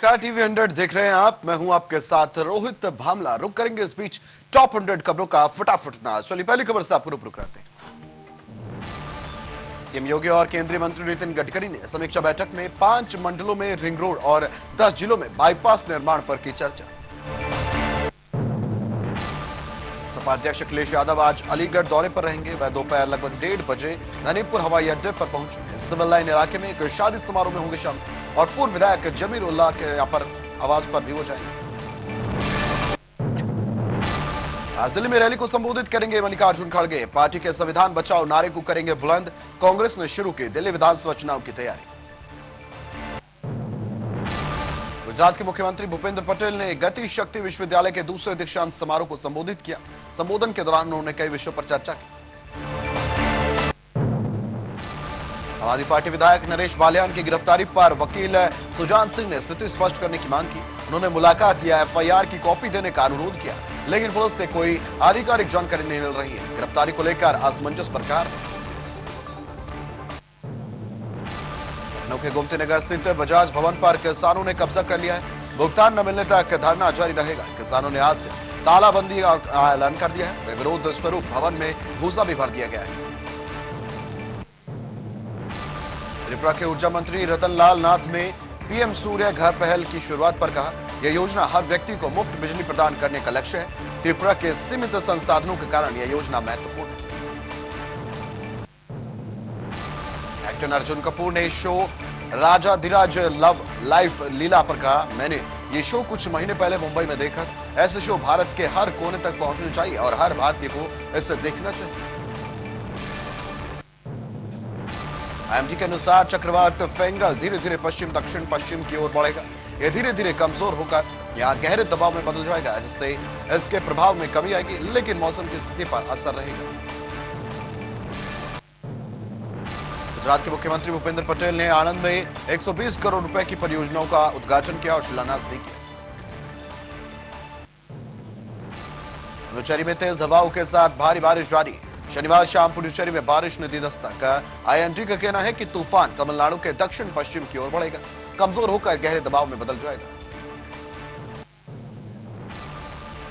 नमस्कार, टीवी 100 देख रहे हैं आप। मैं हूं आपके साथ रोहित भामला। रुक करेंगे इस बीच टॉप 100 खबरों का फटाफट ना। चलिए पहली खबर से आपको रुक कराते हैं। सीएम योगी और केंद्रीय मंत्री नितिन गडकरी ने समीक्षा बैठक में 5 मंडलों में रिंग रोड और 10 जिलों में बाईपास निर्माण पर की चर्चा। सपा अध्यक्ष अखिलेश यादव आज अलीगढ़ दौरे पर रहेंगे। वह दोपहर लगभग 1:30 बजे धनीपुर हवाई अड्डे पर पहुंचेंगे। सिविल लाइन इलाके में एक शादी समारोह में होंगे शामिल और पूर्व विधायक जमीर उल्लाह के यहाँ पर आवास पर भी हो जाएंगे। आज दिल्ली में रैली को संबोधित करेंगे मल्लिकार्जुन खड़गे। पार्टी के संविधान बचाओ नारे को करेंगे बुलंद। कांग्रेस ने शुरू की दिल्ली विधानसभा चुनाव की तैयारी। गुजरात के मुख्यमंत्री भूपेंद्र पटेल ने गति शक्ति विश्वविद्यालय के दूसरे दीक्षांत समारोह को संबोधित किया। संबोधन के दौरान उन्होंने कई विषयों पर चर्चा की। आम आदमी पार्टी विधायक नरेश बालियान की गिरफ्तारी पर वकील सुजान सिंह ने स्थिति स्पष्ट करने की मांग की। उन्होंने मुलाकात या एफआईआर की कॉपी देने का अनुरोध किया, लेकिन पुलिस से कोई आधिकारिक जानकारी नहीं मिल रही है। गिरफ्तारी को लेकर असमंजस बरकरार। लखनऊ के गोमती नगर स्थित बजाज भवन पर किसानों ने कब्जा कर लिया है। भुगतान न मिलने तक धरना जारी रहेगा। किसानों ने आज से तालाबंदी का ऐलान कर दिया है। विरोध स्वरूप भवन में भूसा भी भर दिया गया है। त्रिपुरा के ऊर्जा मंत्री रतनलाल नाथ ने पीएम सूर्य घर पहल की शुरुआत पर कहा, यह योजना हर व्यक्ति को मुफ्त बिजली प्रदान करने का लक्ष्य है। त्रिपुरा के सीमित संसाधनों के कारण यह योजना महत्वपूर्ण है। एक्टर अर्जुन कपूर ने शो राजा धीराज लव लाइफ लीला पर कहा, मैंने ये शो कुछ महीने पहले मुंबई में देखा। ऐसे शो भारत के हर कोने तक पहुंचने चाहिए और हर भारतीय को इसे देखना चाहिए। आईएमडी के अनुसार चक्रवात फेंगल धीरे धीरे पश्चिम दक्षिण पश्चिम की ओर बढ़ेगा। यह धीरे धीरे कमजोर होकर यहां गहरे दबाव में बदल जाएगा, जिससे इसके प्रभाव में कमी आएगी, लेकिन मौसम की स्थिति पर असर रहेगा। गुजरात के मुख्यमंत्री भूपेंद्र पटेल ने आणंद में 120 करोड़ रुपए की परियोजनाओं का उद्घाटन किया और शिलान्यास भी किया। पुडुचेरी में तेज हवाओं के साथ भारी बारिश जारी। शनिवार शाम पुडुचेरी में बारिश ने दी दस्तक। आईएमडी का कहना है कि तूफान तमिलनाडु के दक्षिण पश्चिम की ओर बढ़ेगा, कमजोर होकर गहरे दबाव में बदल जाएगा।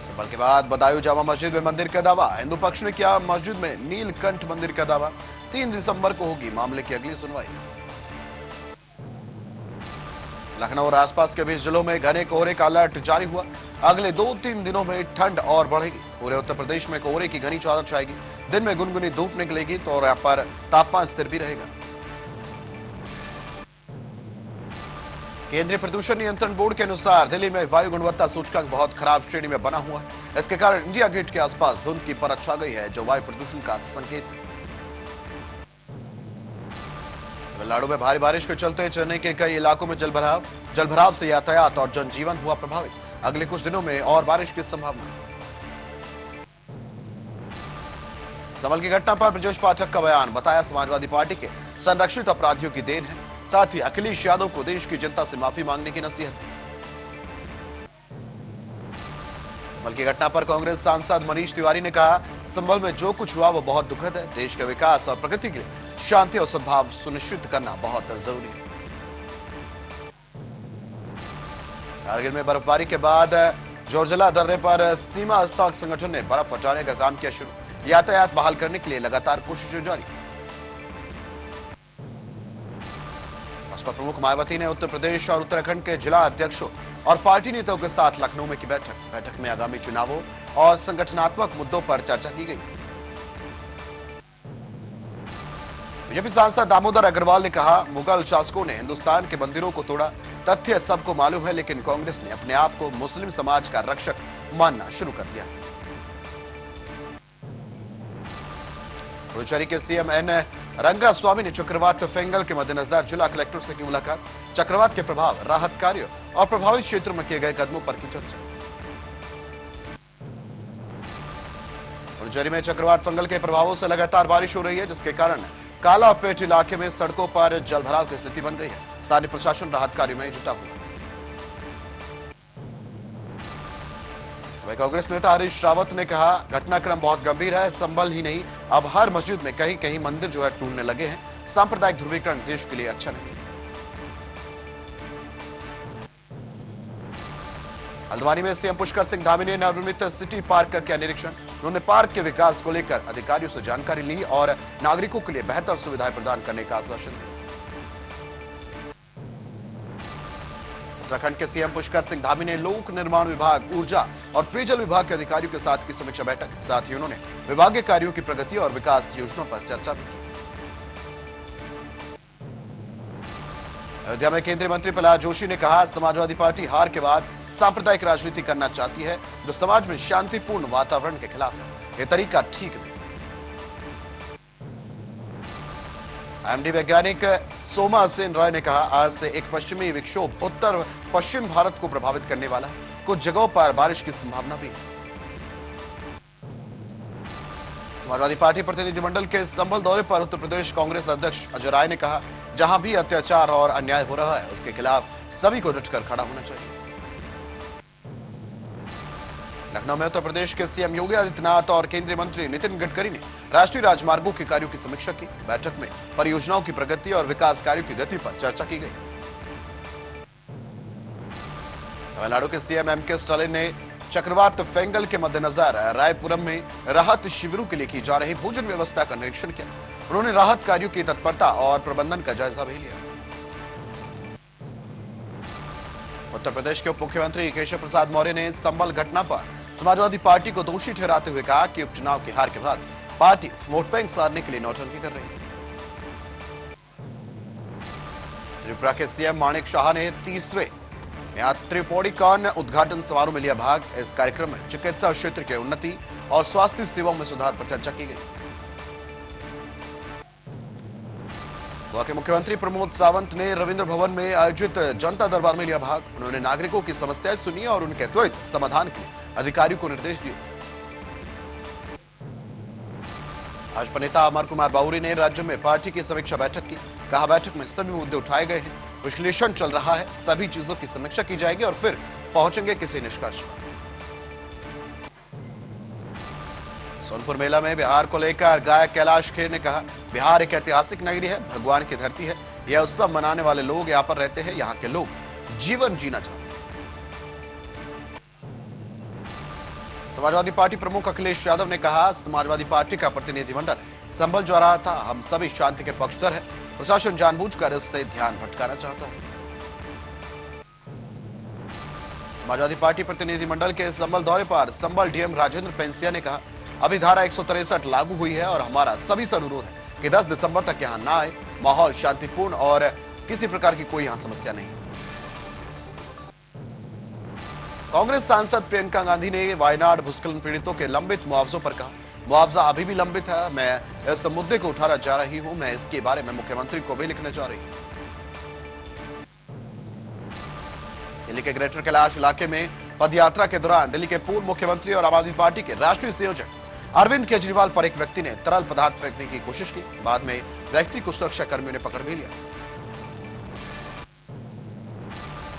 संभल के बाद बदायूं जामा मस्जिद में मंदिर का दावा। हिंदू पक्ष ने किया मस्जिद में नीलकंठ मंदिर का दावा। 3 दिसंबर को होगी मामले की अगली सुनवाई। लखनऊ और आसपास के 20 जिलों में घने कोहरे का अलर्ट जारी हुआ। अगले 2-3 दिनों में ठंड और बढ़ेगी। पूरे उत्तर प्रदेश में कोहरे की घनी चादर छाएगी। दिन में गुनगुनी धूप निकलेगी तो यहाँ पर तापमान स्थिर भी रहेगा। केंद्रीय प्रदूषण नियंत्रण बोर्ड के अनुसार दिल्ली में वायु गुणवत्ता सूचकांक बहुत खराब श्रेणी में बना हुआ है। इसके कारण इंडिया गेट के आसपास धुंध की परत छा गई है, जो वायु प्रदूषण का संकेत है। तमिलनाडु में भारी बारिश के चलते चेन्नई के कई इलाकों में जलभराव से यातायात और जनजीवन हुआ प्रभावित। अगले कुछ दिनों में और बारिश की संभावना। संभल की घटना पर ब्रजेश पाठक का बयान। बताया समाजवादी पार्टी के संरक्षित अपराधियों की देन है। साथ ही अखिलेश यादव को देश की जनता से माफी मांगने की नसीहत दी। संभल की घटना पर कांग्रेस सांसद मनीष तिवारी ने कहा, संभल में जो कुछ हुआ वो बहुत दुखद है। देश के विकास और प्रगति के लिए शांति और सद्भाव सुनिश्चित करना बहुत जरूरी है। कारगिल में बर्फबारी के बाद जोरजला दर्रे पर सीमा सड़क संगठन ने बर्फ हटाने का काम किया शुरू। यातायात बहाल करने के लिए लगातार कोशिशें जारी। बसपा प्रमुख मायावती ने उत्तर प्रदेश और उत्तराखंड के जिला अध्यक्षों और पार्टी नेताओं के साथ लखनऊ में की बैठक में आगामी चुनावों और संगठनात्मक मुद्दों पर चर्चा की गई। बीजेपी सांसद दामोदर अग्रवाल ने कहा, मुगल शासकों ने हिंदुस्तान के मंदिरों को तोड़ा। तथ्य सबको मालूम है, लेकिन कांग्रेस ने अपने आप को मुस्लिम समाज का रक्षक मानना शुरू कर दिया। पुडुचेरी के सीएम एन रंगास्वामी ने चक्रवात फेंगल के मद्देनजर जिला कलेक्टर से की मुलाकात। चक्रवात के प्रभाव, राहत कार्य और प्रभावित क्षेत्र में किए गए कदमों पर की चर्चा। पुडुचेरी में चक्रवात फेंगल के प्रभावों से लगातार बारिश हो रही है, जिसके कारण कालापेट इलाके में सड़कों पर जलभराव की स्थिति बन गई है। स्थानीय प्रशासन राहत कार्य में जुटा हुआ। वहीं कांग्रेस नेता हरीश रावत ने कहा, घटनाक्रम बहुत गंभीर है। संभल ही नहीं, अब हर मस्जिद में कहीं कहीं मंदिर जो है टूटने लगे हैं। सांप्रदायिक ध्रुवीकरण देश के लिए अच्छा नहीं। हल्द्वानी में सीएम पुष्कर सिंह धामी ने नवनिर्मित सिटी पार्क का किया निरीक्षण। उन्होंने पार्क के विकास को लेकर अधिकारियों से जानकारी ली और नागरिकों के लिए बेहतर सुविधाएं प्रदान करने का आश्वासन दिया। उत्तराखंड के सीएम पुष्कर सिंह धामी ने लोक निर्माण विभाग, ऊर्जा और पेयजल विभाग के अधिकारियों के साथ की समीक्षा बैठक। साथ ही उन्होंने विभागीय कार्यों की प्रगति और विकास योजनाओं पर चर्चा भी की। अयोध्या में केंद्रीय मंत्री प्रहलाद जोशी ने कहा, समाजवादी पार्टी हार के बाद सांप्रदायिक राजनीति करना चाहती है जो समाज में शांतिपूर्ण वातावरण के खिलाफ है। यह तरीका ठीक नहीं। एमडी वैज्ञानिक सोमा सेन रॉय ने कहा, आज से एक पश्चिमी विक्षोभ उत्तर पश्चिम भारत को प्रभावित करने वाला है। कुछ जगहों पर बारिश की संभावना भी है। समाजवादी पार्टी प्रतिनिधिमंडल के संभल दौरे पर उत्तर प्रदेश कांग्रेस अध्यक्ष अजय राय ने कहा, जहां भी अत्याचार और अन्याय हो रहा है उसके खिलाफ सभी को डटकर खड़ा होना चाहिए। लखनऊ में उत्तर प्रदेश के सीएम योगी आदित्यनाथ और केंद्रीय मंत्री नितिन गडकरी ने राष्ट्रीय राजमार्गों के कार्यों की समीक्षा की। बैठक में परियोजनाओं की प्रगति और विकास कार्यों की गति पर चर्चा की गई। तमिलनाडु के सीएम एमके स्टालिन ने चक्रवात फेंगल के मद्देनजर रायपुरम में राहत शिविरों के लिए की जा रही भोजन व्यवस्था का निरीक्षण किया। उन्होंने राहत कार्यों की तत्परता और प्रबंधन का जायजा भी लिया। उत्तर प्रदेश के उप मुख्यमंत्री केशव प्रसाद मौर्य ने संभल घटना पर समाजवादी पार्टी को दोषी ठहराते हुए कहा कि उपचुनाव की हार के बाद पार्टी वोट बैंक साधने के लिए नौटंकी कर रही है। त्रिपुरा के सीएम माणिक शाह ने 30वें त्रिपोडिकॉन उद्घाटन समारोह में लिया भाग। इस कार्यक्रम में चिकित्सा क्षेत्र की उन्नति और स्वास्थ्य सेवाओं में सुधार पर चर्चा की गई। गोवा के मुख्यमंत्री प्रमोद सावंत ने रविंद्र भवन में आयोजित जनता दरबार में लिया भाग। उन्होंने नागरिकों की समस्याएं सुनी और उनके त्वरित समाधान के लिए अधिकारियों को निर्देश दिए। भाजपा नेता अमर कुमार बाउरी ने राज्य में पार्टी की समीक्षा बैठक की। कहा, बैठक में सभी मुद्दे उठाए गए हैं, विश्लेषण चल रहा है, सभी चीजों की समीक्षा की जाएगी और फिर पहुंचेंगे किसी निष्कर्ष पर। सोनपुर मेला में बिहार को लेकर गायक कैलाश खेर ने कहा, बिहार एक ऐतिहासिक नगरी है, भगवान की धरती है। यह उत्सव मनाने वाले लोग यहाँ पर रहते हैं, यहाँ के लोग जीवन जीना चाहते हैं। समाजवादी पार्टी प्रमुख अखिलेश यादव ने कहा, समाजवादी पार्टी का प्रतिनिधिमंडल संभल जा रहा था, हम सभी शांति के पक्षधर हैं। प्रशासन जानबूझकर इससे ध्यान भटकाना चाहता है। समाजवादी पार्टी प्रतिनिधिमंडल के संभल दौरे पर संभल डीएम राजेंद्र पेंसिया ने कहा, अभी धारा 163 लागू हुई है और हमारा सभी से अनुरोध है कि 10 दिसंबर तक यहां ना आए। माहौल शांतिपूर्ण और किसी प्रकार की कोई यहां समस्या नहीं। कांग्रेस सांसद प्रियंका गांधी ने वायनाड भूस्खलन पीड़ितों के लंबित मुआवजों पर कहा, मुआवजा अभी भी लंबित है। मैं इस मुद्दे को उठाना जा रही हूं। मैं इसके बारे में मुख्यमंत्री को भी लिखने जा रही हूं। दिल्ली के ग्रेटर कैलाश इलाके में पदयात्रा के दौरान दिल्ली के पूर्व मुख्यमंत्री और आम आदमी पार्टी के राष्ट्रीय संयोजक अरविंद केजरीवाल पर एक व्यक्ति ने तरल पदार्थ फेंकने की कोशिश की। बाद में व्यक्ति को सुरक्षा कर्मियों ने पकड़ भी लिया।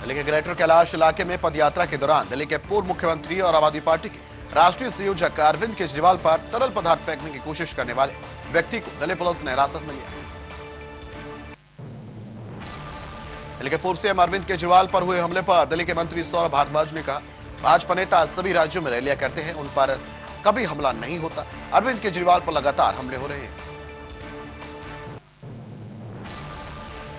दिल्ली के ग्रेटर कैलाश इलाके में पदयात्रा के दौरान दिल्ली के पूर्व मुख्यमंत्री और आम आदमी पार्टी के राष्ट्रीय संयोजक अरविंद केजरीवाल पर तरल पदार्थ फेंकने की कोशिश करने वाले व्यक्ति को दिल्ली पुलिस ने हिरासत में लिया। दिल्ली के पूर्व सीएम अरविंद केजरीवाल पर हुए हमले पर दिल्ली के मंत्री सौरभ भारद्वाज ने कहा, भाजपा नेता सभी राज्यों में रैलियां करते हैं, उन पर कभी हमला नहीं होता। अरविंद केजरीवाल पर लगातार हमले हो रहे हैं।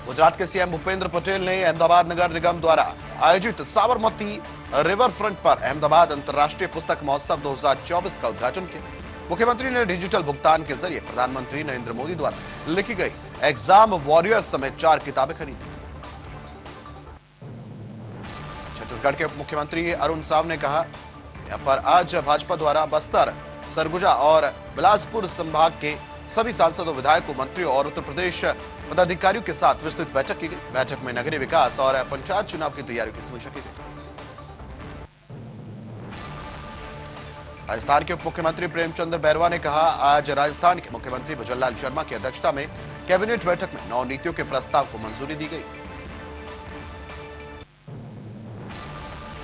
गुजरात के सीएम भूपेंद्र पटेल ने अहमदाबाद नगर निगम द्वारा आयोजित साबरमती रिवर फ्रंट पर अहमदाबाद अंतर्राष्ट्रीय पुस्तक महोत्सव 2024 का उद्घाटन किया। मुख्यमंत्री ने डिजिटल भुगतान के जरिए प्रधानमंत्री नरेंद्र मोदी द्वारा लिखी गई एग्जाम वॉरियर्स समेत 4 किताबें खरीदी। छत्तीसगढ़ के उप मुख्यमंत्री अरुण साव ने कहा, यहाँ पर आज भाजपा द्वारा बस्तर, सरगुजा और बिलासपुर संभाग के सभी सांसदों, विधायकों, मंत्रियों और उत्तर प्रदेश पदाधिकारियों के साथ विस्तृत बैठक की गई। बैठक में नगरीय विकास और पंचायत चुनाव की तैयारियों की समीक्षा की गई। राजस्थान के उप मुख्यमंत्री प्रेमचंद बैरवा ने कहा, आज राजस्थान के मुख्यमंत्री भजनलाल शर्मा की अध्यक्षता में कैबिनेट बैठक में 9 नीतियों के प्रस्ताव को मंजूरी दी गई।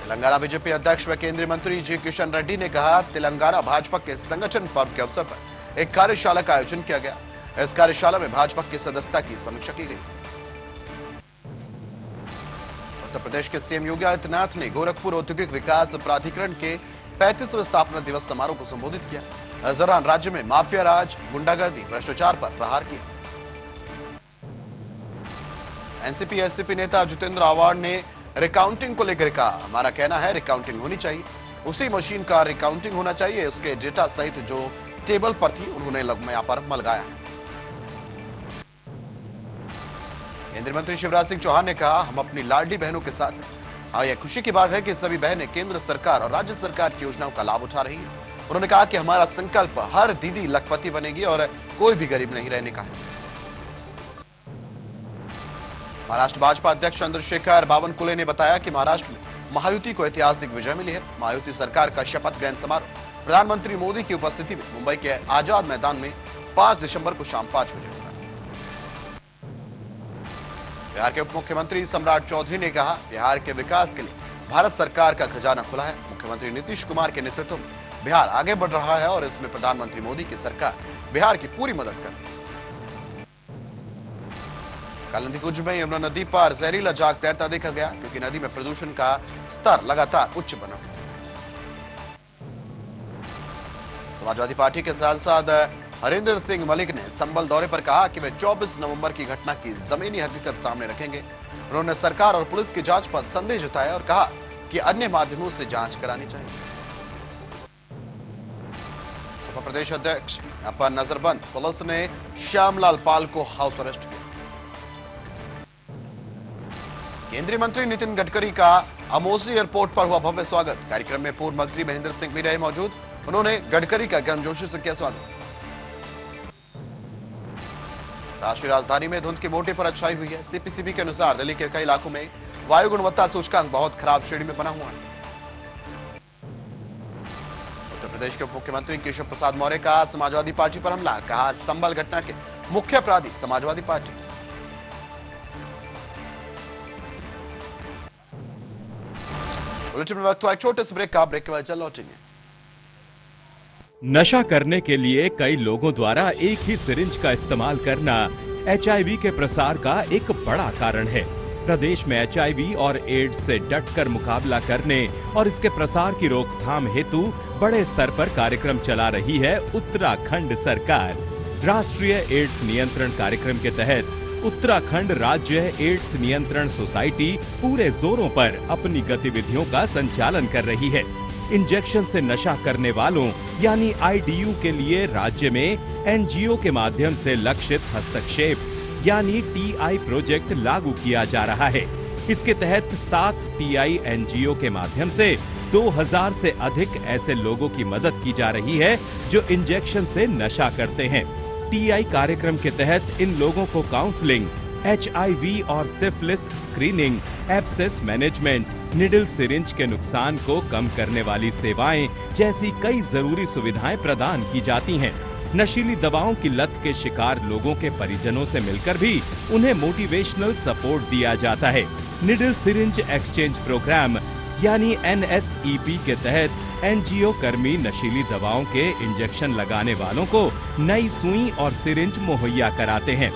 तेलंगाना बीजेपी अध्यक्ष व केंद्रीय मंत्री जी किशन रेड्डी ने कहा, तेलंगाना भाजपा के संगठन पर्व के अवसर पर एक कार्यशाला का आयोजन किया गया। इस कार्यशाला में भाजपा की सदस्यता की समीक्षा की गई। उत्तर प्रदेश के सीएम योगी आदित्यनाथ ने गोरखपुर औद्योगिक विकास प्राधिकरण के 35वें स्थापना दिवस समारोह को संबोधित किया। इस दौरान राज्य में माफिया राज, गुंडागर्दी, भ्रष्टाचार पर प्रहार किया। एनसीपी एससीपी नेता जितेंद्र आव्हाड ने रिकाउंटिंग को लेकर कहा, हमारा कहना है रिकाउंटिंग होनी चाहिए, उसी मशीन का रिकाउंटिंग होना चाहिए, उसके डेटा सहित जो टेबल पर थी उन्होंने यहाँ पर मलगाया। केंद्रीय मंत्री शिवराज सिंह चौहान ने कहा, हम अपनी लाडली बहनों के साथ हैं। हाँ, यह खुशी की बात है कि सभी बहनें केंद्र सरकार और राज्य सरकार की योजनाओं का लाभ उठा रही है। उन्होंने कहा कि हमारा संकल्प हर दीदी लखपति बनेगी और कोई भी गरीब नहीं रहने का है। महाराष्ट्र भाजपा अध्यक्ष चंद्रशेखर बावनकुले ने बताया कि महाराष्ट्र में महायुति को ऐतिहासिक विजय मिली है। महायुति सरकार का शपथ ग्रहण समारोह प्रधानमंत्री मोदी की उपस्थिति में मुंबई के आजाद मैदान में 5 दिसंबर को शाम 5 बजे होगा। बिहार के उप मुख्यमंत्री सम्राट चौधरी ने कहा, बिहार के विकास के लिए भारत सरकार का खजाना खुला है। मुख्यमंत्री नीतीश कुमार के नेतृत्व में बिहार आगे बढ़ रहा है और इसमें प्रधानमंत्री मोदी की सरकार बिहार की पूरी मदद कर रही है। कल नंदीकुंज में यमुना नदी पर जहरीला जाग तैरता देखा गया, क्योंकि नदी में प्रदूषण का स्तर लगातार उच्च बना। समाजवादी पार्टी के सांसद हरिंदर सिंह मलिक ने संभल दौरे पर कहा कि वे 24 नवंबर की घटना की जमीनी हकीकत सामने रखेंगे। उन्होंने सरकार और पुलिस की जांच पर संदेह जताया और कहा कि अन्य माध्यमों से जांच करानी चाहिए। सपा प्रदेश अध्यक्ष पर नजरबंद, पुलिस ने श्यामलाल पाल को हाउस अरेस्ट किया। केंद्रीय मंत्री नितिन गडकरी का अमोसी एयरपोर्ट पर हुआ भव्य स्वागत। कार्यक्रम में पूर्व मंत्री महेंद्र सिंह भी रहे मौजूद। उन्होंने गडकरी का गर्मजोशी से किया स्वागत। राष्ट्रीय राजधानी में धुंध की मोटी परत छाई हुई है। सीपीसीबी के अनुसार दिल्ली के कई इलाकों में वायु गुणवत्ता सूचकांक बहुत खराब श्रेणी में बना हुआ है। उत्तर प्रदेश के उप मुख्यमंत्री केशव प्रसाद मौर्य का समाजवादी पार्टी पर हमला, कहा संभल घटना के मुख्य अपराधी समाजवादी पार्टी। बुलेटिन में वक्त हुआ एक छोटे से ब्रेक का। ब्रेक के बाद चल लौटेंगे। नशा करने के लिए कई लोगों द्वारा एक ही सिरिंज का इस्तेमाल करना एचआईवी के प्रसार का एक बड़ा कारण है। प्रदेश में एचआईवी और एड्स से डटकर मुकाबला करने और इसके प्रसार की रोकथाम हेतु बड़े स्तर पर कार्यक्रम चला रही है उत्तराखंड सरकार। राष्ट्रीय एड्स नियंत्रण कार्यक्रम के तहत उत्तराखंड राज्य एड्स नियंत्रण सोसाइटी पूरे जोरों पर अपनी गतिविधियों का संचालन कर रही है। इंजेक्शन से नशा करने वालों यानी आईडीयू के लिए राज्य में एनजीओ के माध्यम से लक्षित हस्तक्षेप यानी टीआई प्रोजेक्ट लागू किया जा रहा है। इसके तहत 7 टीआई एनजीओ के माध्यम से 2000 से अधिक ऐसे लोगों की मदद की जा रही है जो इंजेक्शन से नशा करते हैं। टीआई कार्यक्रम के तहत इन लोगों को काउंसलिंग, एचआईवी और syphilis screening, abscess management, needle syringe के नुकसान को कम करने वाली सेवाएं जैसी कई जरूरी सुविधाएं प्रदान की जाती हैं। नशीली दवाओं की लत के शिकार लोगों के परिजनों से मिलकर भी उन्हें मोटिवेशनल सपोर्ट दिया जाता है। निडल सिरिंज एक्सचेंज प्रोग्राम यानी NSEP के तहत एनजीओ कर्मी नशीली दवाओं के इंजेक्शन लगाने वालों को नई सुई और सिरिंज मुहैया कराते हैं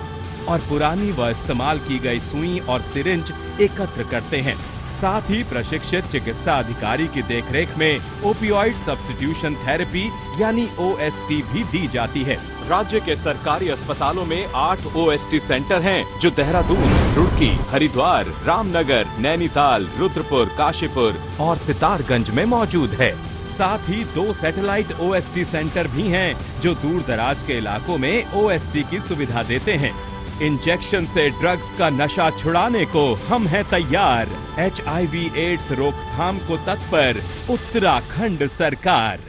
और पुरानी व इस्तेमाल की गई सुई और सिरिंज एकत्र करते हैं। साथ ही प्रशिक्षित चिकित्सा अधिकारी की देखरेख में ओपियोइड सब्स्टिट्यूशन थेरेपी यानी OST भी दी जाती है। राज्य के सरकारी अस्पतालों में 8 OST सेंटर हैं जो देहरादून, रुड़की, हरिद्वार, रामनगर, नैनीताल, रुद्रपुर, काशीपुर और सितारगंज में मौजूद है। साथ ही 2 सैटेलाइट OST सेंटर भी हैं जो दूर दराज के इलाकों में OST की सुविधा देते हैं। इंजेक्शन से ड्रग्स का नशा छुड़ाने को हम हैं तैयार। HIV एड्स रोकथाम को तत्पर उत्तराखंड सरकार।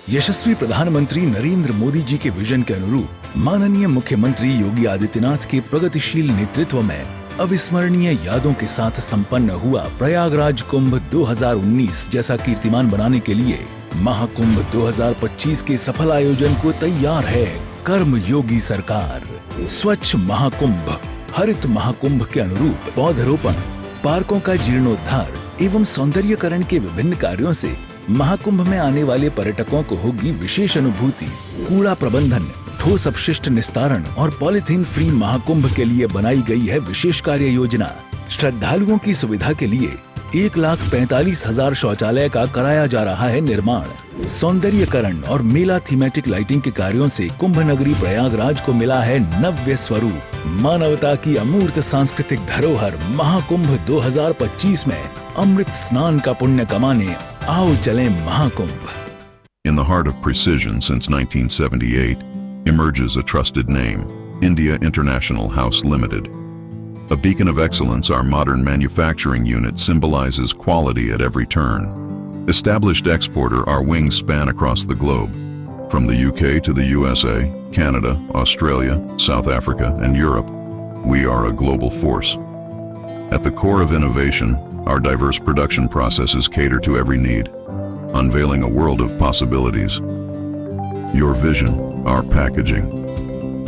यशस्वी प्रधानमंत्री नरेंद्र मोदी जी के विजन के अनुरूप माननीय मुख्यमंत्री योगी आदित्यनाथ के प्रगतिशील नेतृत्व में अविस्मरणीय यादों के साथ संपन्न हुआ प्रयागराज कुंभ 2019 जैसा कीर्तिमान बनाने के लिए महाकुंभ 2025 के सफल आयोजन को तैयार है कर्म योगी सरकार। स्वच्छ महाकुंभ, हरित महाकुंभ के अनुरूप पौधरोपण, पार्कों का जीर्णोद्धार एवं सौंदर्यकरण के विभिन्न कार्यों से महाकुंभ में आने वाले पर्यटकों को होगी विशेष अनुभूति। कूड़ा प्रबंधन, ठोस अपशिष्ट निस्तारण और पॉलिथीन फ्री महाकुंभ के लिए बनाई गई है विशेष कार्य योजना। श्रद्धालुओं की सुविधा के लिए 1,45,000 शौचालय का कराया जा रहा है निर्माण। सौंदर्यकरण और मेला थीमेटिक लाइटिंग के कार्यों से कुंभ नगरी प्रयागराज को मिला है नव्य स्वरूप। मानवता की अमूर्त सांस्कृतिक धरोहर महाकुंभ 2025 में अमृत स्नान का पुण्य कमाने आओ चलें Mahakumbh. In the heart of precision since 1978, emerges a trusted name, India International House Limited. A beacon of excellence, our modern manufacturing unit symbolizes quality at every turn. Established exporter, our wings span across the globe. From the UK to the USA, Canada, Australia, South Africa, and Europe, we are a global force. At the core of innovation, our diverse production processes cater to every need, unveiling a world of possibilities. Your vision, our packaging.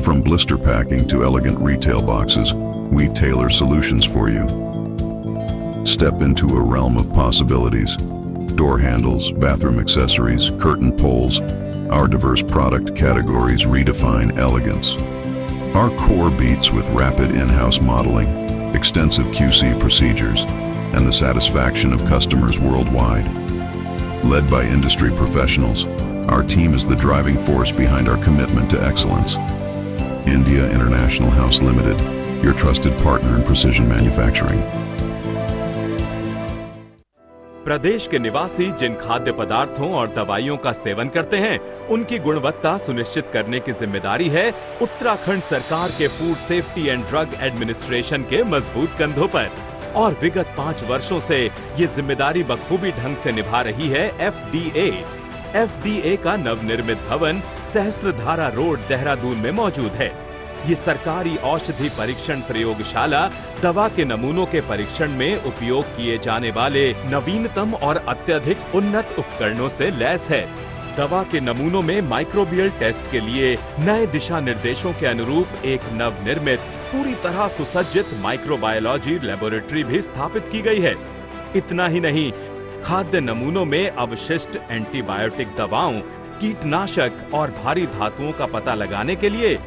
From blister packing to elegant retail boxes, we tailor solutions for you. Step into a realm of possibilities. Door handles, bathroom accessories, curtain poles. Our diverse product categories redefine elegance. Our core beats with rapid in-house modeling, extensive QC procedures, and the satisfaction of customers worldwide. Led by industry professionals, our team is the driving force behind our commitment to excellence. India International House Limited, your trusted partner in precision manufacturing. प्रदेश के निवासी जिन खाद्य पदार्थों और दवाइयों का seven करते हैं, उनकी गुणवत्ता सुनिश्चित करने की जिम्मेदारी है उत्तराखंड सरकार के food safety and drug administration के मजबूत कंधों पर। और विगत 5 वर्षों से ये जिम्मेदारी बखूबी ढंग से निभा रही है FDA। FDA का नवनिर्मित भवन सहस्त्रधारा रोड, देहरादून में मौजूद है। ये सरकारी औषधि परीक्षण प्रयोगशाला दवा के नमूनों के परीक्षण में उपयोग किए जाने वाले नवीनतम और अत्यधिक उन्नत उपकरणों से लैस है। दवा के नमूनों में माइक्रोबियल टेस्ट के लिए नए दिशा निर्देशों के अनुरूप एक नवनिर्मित पूरी तरह सुसज्जित माइक्रोबायोलॉजी लेबोरेटरी भी स्थापित की गई है। इतना ही नहीं, खाद्य नमूनों में अवशिष्ट एंटीबायोटिक दवाओं, कीटनाशक और भारी धातुओं का पता लगाने के लिए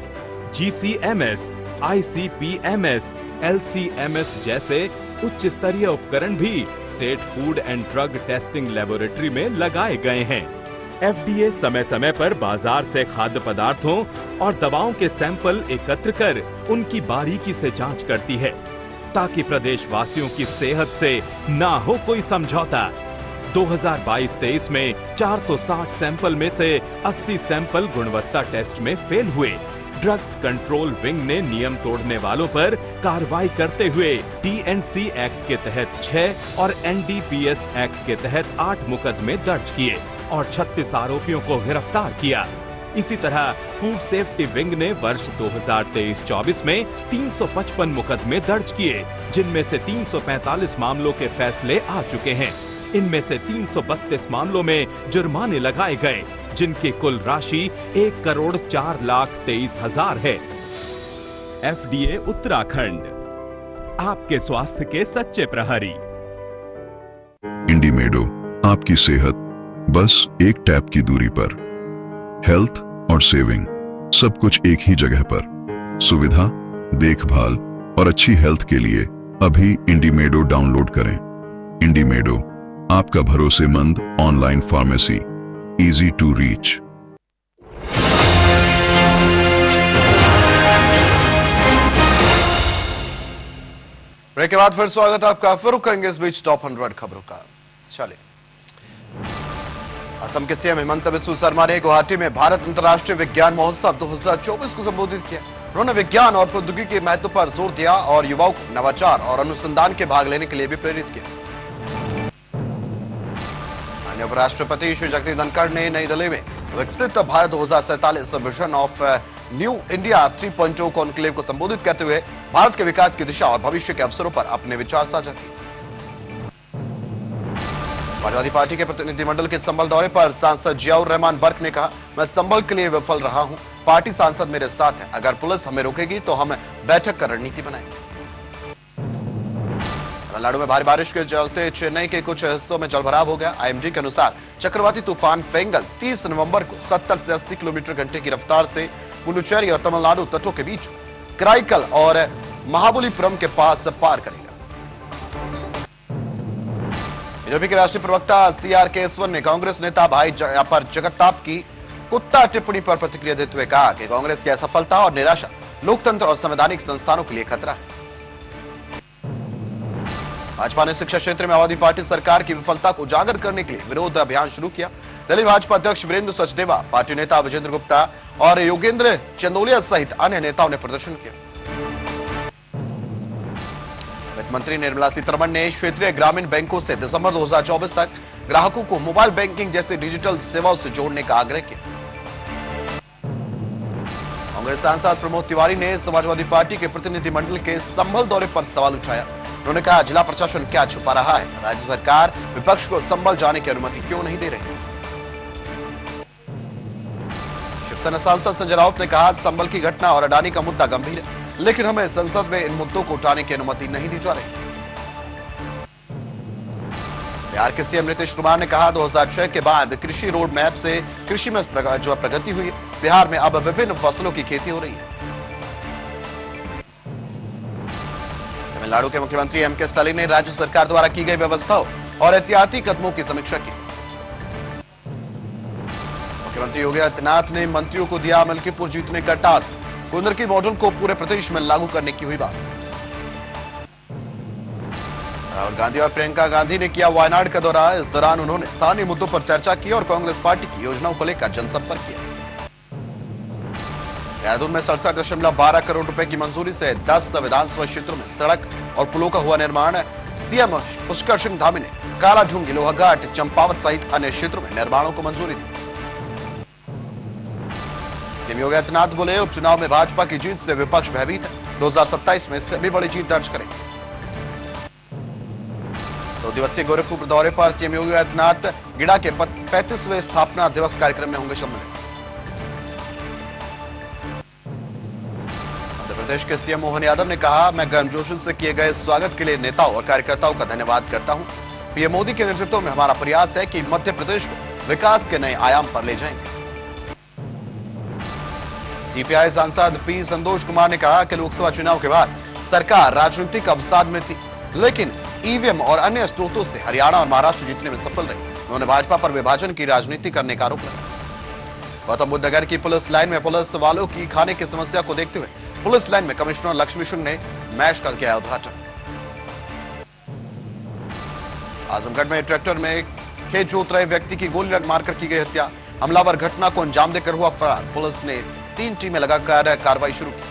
GCMS, ICP-MS, LC-MS जैसे उच्च स्तरीय उपकरण भी state food and drug testing laboratory में लगाए गए हैं। FDA समय समय पर बाजार से खाद्य पदार्थों और दवाओं के सैंपल एकत्र कर उनकी बारीकी से जांच करती है, ताकि प्रदेश वासियों की सेहत से ना हो कोई समझौता। 2022-23 में 460 सैंपल में से 80 सैंपल गुणवत्ता टेस्ट में फेल हुए। ड्रग्स कंट्रोल विंग ने नियम तोड़ने वालों पर कार्रवाई करते हुए TNC एक्ट के तहत 6 और NDPS एक्ट के तहत 8 मुकदमे दर्ज किए और 36 आरोपियों को गिरफ्तार किया। इसी तरह फूड सेफ्टी विंग ने वर्ष 2023-24 में 355 मुकदमे दर्ज किए, जिनमें से 345 मामलों के फैसले आ चुके हैं। इनमें से 332 मामलों में जुर्माने लगाए गए, जिनकी कुल राशि 1,04,23,000 है। FDA उत्तराखंड, आपके स्वास्थ्य के सच्चे प्रहरी। इंडीमेडो, आपकी सेहत बस एक टैप की दूरी पर। हेल्थ और सेविंग सब कुछ एक ही जगह पर। सुविधा, देखभाल और अच्छी हेल्थ के लिए अभी इंडीमेडो डाउनलोड करें। इंडीमेडो, आपका भरोसेमंद online pharmacy, easy to reach. Break के बाद फिर स्वागत है आपका। फिर करेंगे इस बीच टॉप 100 खबरों का। चलिए, असम के सीएम हिमंत बिस्वा शर्मा ने गुवाहाटी में भारत अंतर्राष्ट्रीय विज्ञान महोत्सव 2024 को संबोधित किया। उन्होंने विज्ञान और प्रौद्योगिकी के महत्व पर जोर दिया और युवाओं को नवाचार और अनुसंधान के भाग लेने के लिए भी प्रेरित किया। अन्य उपराष्ट्रपति श्री जगदीप धनखड़ ने नई दिल्ली में विकसित Bharat 2047 vision of new India 3.0 conclave को संबोधित करते हुए भारत के विकास की दिशा और भविष्य के अवसरों पर अपने विचार साझा किए। समाजवादी पार्टी के प्रतिनिधिमंडल के संभल दौरे पर सांसद जियाउर रहमान बर्क ने कहा, मैं संभल के लिए विफल रहा हूं, पार्टी सांसद मेरे साथ है, अगर पुलिस हमें रोकेगी तो हम बैठक कर रणनीति बनाएंगे। तमिलनाडु में भारी बारिश के चलते चेन्नई के कुछ हिस्सों में जलभराव हो गया। IMD के अनुसार चक्रवाती तूफान फेंगल 30 नवंबर को 70 से 80 किलोमीटर घंटे की रफ्तार से पुडुचेरी और तमिलनाडु तटों के बीच कराईकल और महाबलीपुरम के पास पार करेगा। बीजेपी के राष्ट्रीय प्रवक्ता सीआर केसवन ने कांग्रेस नेता भाई पर जगताप की कुत्ता टिप्पणी पर प्रतिक्रिया देते हुए कहा कि कांग्रेस की असफलता और निराशा लोकतंत्र और संवैधानिक संस्थानों के लिए खतरा है। भाजपा ने शिक्षा क्षेत्र में आम आदमी पार्टी सरकार की विफलता को उजागर करने के लिए विरोध अभियान शुरू किया। दिल्ली भाजपा अध्यक्ष वीरेंद्र सचदेवा, पार्टी नेता विजेंद्र गुप्ता और योगेंद्र चंदोलिया सहित अन्य नेताओं ने प्रदर्शन किया। वित्त मंत्री निर्मला सीतारमण ने क्षेत्रीय ग्रामीण बैंकों से दिसंबर 2024 तक ग्राहकों को मोबाइल बैंकिंग जैसी डिजिटल सेवाओं से जोड़ने का आग्रह किया। कांग्रेस सांसद प्रमोद तिवारी ने समाजवादी पार्टी के प्रतिनिधिमंडल के संभल दौरे पर सवाल उठाया। उन्होंने कहा, जिला प्रशासन क्या छुपा रहा है? राज्य सरकार विपक्ष को संभल जाने की अनुमति क्यों नहीं दे रही? शिवसेना सांसद संजय राउत ने कहा, संभल की घटना और अडानी का मुद्दा गंभीर है, लेकिन हमें संसद में इन मुद्दों को उठाने की अनुमति नहीं दी जा रही। बिहार के सीएम नीतीश कुमार ने कहा, 2006 के बाद कृषि रोड मैप से कृषि में जो प्रगति हुई है। बिहार में अब विभिन्न फसलों की खेती हो रही है। तमिलनाडु के मुख्यमंत्री एम के स्टालिन ने राज्य सरकार द्वारा की गई व्यवस्थाओं और एहतियाती कदमों की समीक्षा की। मुख्यमंत्री योगी आदित्यनाथ ने मंत्रियों को दिया मलकीपुर जीतने का टास्क। कुंदरकी मॉडल को पूरे प्रदेश में लागू करने की हुई बात। राहुल गांधी और प्रियंका गांधी ने किया वायनाड का दौरा। इस दौरान उन्होंने स्थानीय मुद्दों पर चर्चा की और कांग्रेस पार्टी की योजनाओं को लेकर जनसंपर्क किया। देहरादून में 67.12 करोड़ रुपए की मंजूरी से 10 विधानसभा क्षेत्रों में सड़क और पुलों का हुआ निर्माण। सीएम पुष्कर सिंह धामी ने कालाढूंगी, लोहाघाट, चंपावत सहित अन्य क्षेत्रों में निर्माणों को मंजूरी दी। सीएम योगी आदित्यनाथ बोले, उपचुनाव में भाजपा की जीत से विपक्ष भयभीत है। 2027 में सभी बड़ी जीत दर्ज करेंगे। 2 दिवसीय गोरखपुर दौरे पर सीएम योगी आदित्यनाथ गिडा के 35वें स्थापना दिवस कार्यक्रम में होंगे सम्मिलित। मध्य प्रदेश के सीएम मोहन यादव ने कहा, मैं गर्मजोशी से किए गए स्वागत के लिए नेताओं और कार्यकर्ताओं का धन्यवाद करता हूं। पीएम मोदी के नेतृत्व में हमारा प्रयास है कि मध्य प्रदेश को विकास के नए आयाम पर ले जाएंगे। सीपीआई सांसद पी संतोष कुमार ने कहा कि लोकसभा चुनाव के बाद सरकार राजनीतिक अवसाद में थी, लेकिन ईवीएम और अन्य स्रोतों से हरियाणा और महाराष्ट्र जीतने में सफल रही। उन्होंने भाजपा पर विभाजन की राजनीति करने का आरोप लगाया। गौतम बुद्ध नगर की पुलिस लाइन में पुलिस वालों की खाने की समस्या को देखते हुए पुलिस लाइन में कमिश्नर लक्ष्मी सिंह ने मैच का किया उद्घाटन। आजमगढ़ में ट्रैक्टर में खेत जोत रहे व्यक्ति की गोली मारकर की गई हत्या। हमलावर घटना को अंजाम देकर हुआ फरार। पुलिस ने 3 टीमें लगाकर कार्रवाई शुरू की।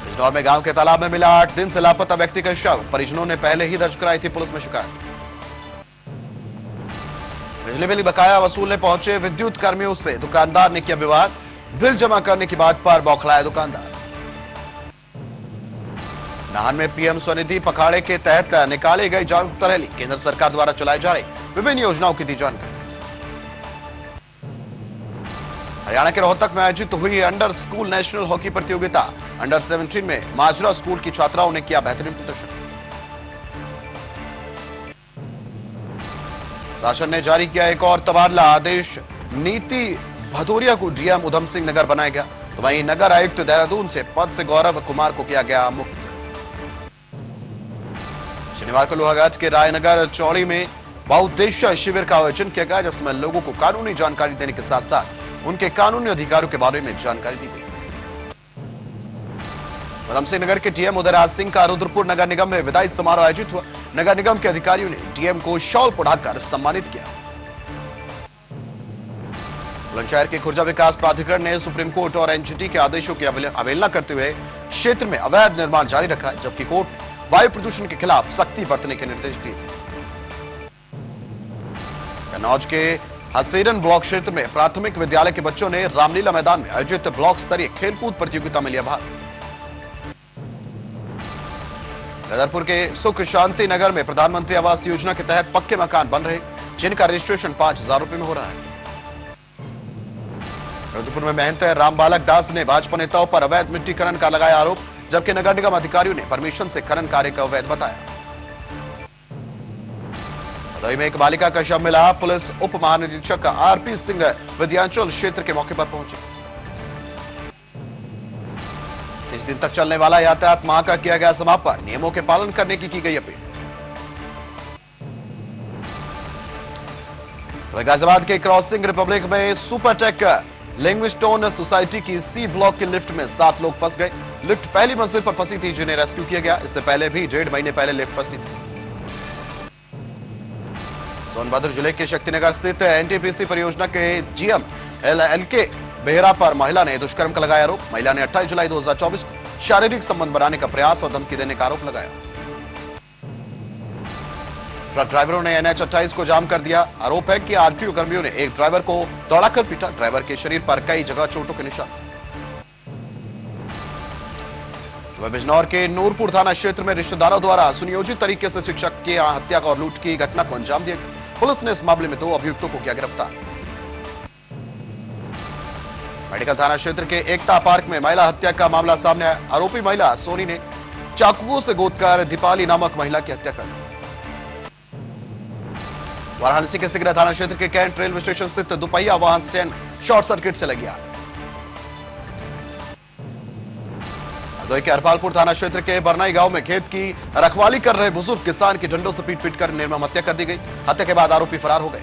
बिजनौर में गांव के तालाब में मिला 8 दिन से लापता व्यक्ति का शव। परिजनों ने पहले ही दर्ज कराई थी पुलिस में शिकायत। बिजली बिल बकाया वसूलने पहुंचे विद्युत कर्मियों से दुकानदार ने किया विवाद। बिल जमा करने की बात पर बौखलाया दुकानदार। नाहन में पीएम स्वनिधि पखवाड़े के तहत निकाली गई जागरूकता रैली। केंद्र सरकार द्वारा चलाई जा रही विभिन्न योजनाओं की दी जानकारी। हरियाणा के रोहतक में आयोजित हुई अंडर स्कूल नेशनल हॉकी प्रतियोगिता। अंडर 17 में माजरा स्कूल की छात्राओं ने किया बेहतरीन प्रदर्शन। शासन ने जारी किया एक और तबादला आदेश। नीति भदौरिया को डीएम उधम सिंह नगर बनाया गया, तो वहीं नगर आयुक्त देहरादून से पद से गौरव कुमार को किया गया मुक्त। शनिवार को लोहाघाट के रायनगर चौड़ी में बहुउद्देश्य शिविर का आयोजन किया गया, जिसमें लोगों को कानूनी जानकारी देने के साथ साथ उनके कानूनी अधिकारों के बारे में जानकारी दी गई। उधम सिंह नगर के डीएम उदयराज सिंह का रुद्रपुर नगर निगम में विदाई समारोह आयोजित हुआ। नगर निगम के अधिकारियों ने डीएम को शॉल पढ़ाकर सम्मानित किया। बुलंदशहर के खुर्जा विकास प्राधिकरण ने सुप्रीम कोर्ट और एनजीटी के आदेशों की अवहेलना करते हुए क्षेत्र में अवैध निर्माण जारी रखा, जबकि कोर्ट ने वायु प्रदूषण के खिलाफ सख्ती बरतने के निर्देश दिए थे। कन्नौज के हसेरन ब्लॉक क्षेत्र में प्राथमिक विद्यालय के बच्चों ने रामलीला मैदान में आयोजित ब्लॉक स्तरीय खेलकूद प्रतियोगिता में लिया भाग। गदरपुर के सुख शांति नगर में प्रधानमंत्री आवास योजना के तहत पक्के मकान बन रहे, जिनका रजिस्ट्रेशन 5,000 रुपए में हो रहा है। रुद्रपुर में महंत रामबालक दास ने भाजपा नेताओं पर अवैध मिट्टी खनन का लगाया आरोप, जबकि नगर निगम अधिकारियों ने परमिशन से खनन कार्य को अवैध बताया। भदोही में एक बालिका का शव मिला। पुलिस उप महानिरीक्षक आरपी सिंह विद्यांचल क्षेत्र के मौके पर पहुंचे। 30 दिन तक चलने वाला यातायात माह का किया गया समापन। नियमों के पालन करने की गई अपील। गाजियाबाद के क्रॉसिंग रिपब्लिक में सुपरटेक लिंग्विस्टोन सोसाइटी की सी ब्लॉक की लिफ्ट में 7 लोग फंस गए। लिफ्ट पहली मंजिल पर फंसी थी, जिन्हें रेस्क्यू किया गया। इससे पहले भी 1.5 महीने पहले लिफ्ट फंसी थी। सोनभद्र जिले के शक्तिनगर स्थित एनटीपीसी परियोजना के जीएम LLK बेहरा पर महिला ने दुष्कर्म का लगाया आरोप। महिला ने 28 जुलाई 2024 को शारीरिक संबंध बनाने का प्रयास और धमकी देने का आरोप लगाया। ट्रक ड्राइवरों ने NH 28 को जाम कर दिया। आरोप है कि आरटीओ कर्मियों ने एक ड्राइवर को दौड़ाकर पीटा। ड्राइवर के शरीर पर कई जगह चोटों के निशान। बिजनौर के नूरपुर थाना क्षेत्र में रिश्तेदारों द्वारा सुनियोजित तरीके से शिक्षक की हत्या और लूट की घटना को अंजाम दिया। पुलिस ने इस मामले में 2 अभियुक्तों को किया गिरफ्तार। मेडिकल थाना क्षेत्र के एकता पार्क में महिला हत्या का मामला सामने आया। आरोपी महिला सोनी ने चाकुओं से गोदकर दीपाली नामक महिला की हत्या कर दी। वाराणसी के सिगरा थाना क्षेत्र के कैंट रेलवे स्टेशन स्थित दुपहिया वाहन स्टैंड शॉर्ट सर्किट से लग गया। हरदोई के हरपालपुर थाना क्षेत्र के बरनाई गांव में खेत की रखवाली कर रहे बुजुर्ग किसान की डंडों से पीट कर निर्मम हत्या कर दी गई। हत्या के बाद आरोपी फरार हो गए।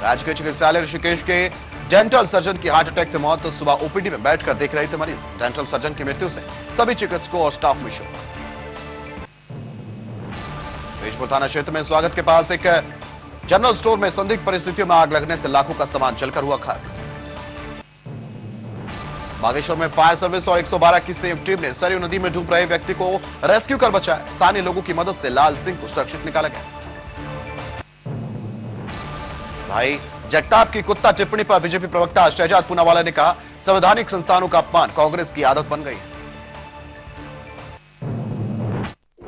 राजकीय चिकित्सालय ऋषिकेश के डेंटल सर्जन की हार्ट अटैक से मौत। सुबह ओपीडी में बैठकर देख रहे थे मरीज। डेंटल सर्जन की मृत्यु से सभी चिकित्सकों और स्टाफ में शोक। पेशपुर थाना क्षेत्र में स्वागत के पास एक जनरल स्टोर में संदिग्ध परिस्थितियों में आग लगने से लाखों का सामान जलकर हुआ खाक। बागेश्वर में फायर सर्विस और 112 की संयुक्त टीम ने सरयू नदी में डूब रहे व्यक्ति को रेस्क्यू कर बचाया। स्थानीय लोगों की मदद से लाल सिंह को सुरक्षित निकाला गया। भाई जगताप की कुत्ता टिप्पणी पर बीजेपी प्रवक्ता शहजाद पूनावाला ने कहा, संवैधानिक संस्थानों का अपमान कांग्रेस की आदत बन गई।